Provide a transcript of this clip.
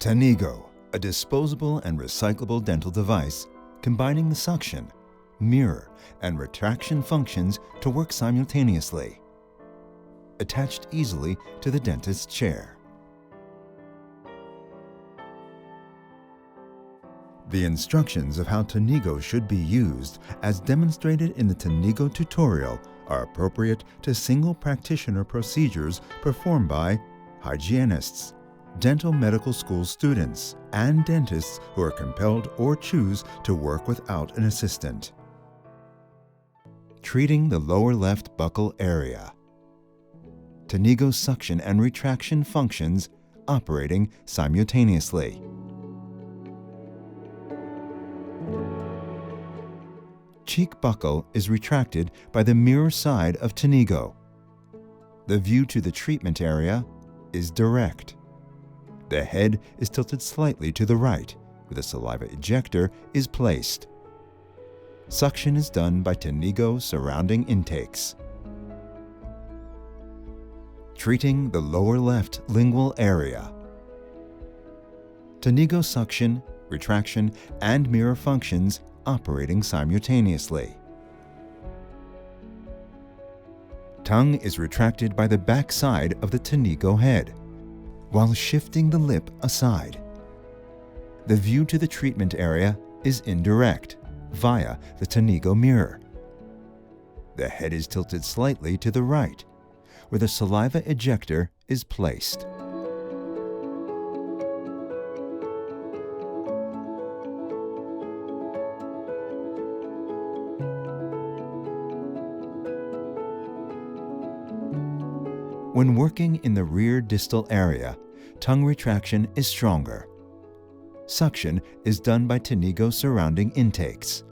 Tanigo, a disposable and recyclable dental device combining the suction, mirror, and retraction functions to work simultaneously. Attached easily to the dentist's chair. The instructions of how Tanigo should be used, as demonstrated in the Tanigo tutorial, are appropriate to single practitioner procedures performed by hygienists, dental medical school students, and dentists who are compelled or choose to work without an assistant. Treating the lower left buccal area. Tanigo suction and retraction functions operating simultaneously. Cheek buccal is retracted by the mirror side of Tanigo. The view to the treatment area is direct. The head is tilted slightly to the right, where the saliva ejector is placed. Suction is done by Tanigo surrounding intakes. Treating the lower left lingual area. Tanigo suction, retraction, and mirror functions operating simultaneously. Tongue is retracted by the back side of the Tanigo head, while shifting the lip aside. The view to the treatment area is indirect, via the Tanigo mirror. The head is tilted slightly to the right, where the saliva ejector is placed. When working in the rear distal area, tongue retraction is stronger. Suction is done by Tanigo surrounding intakes.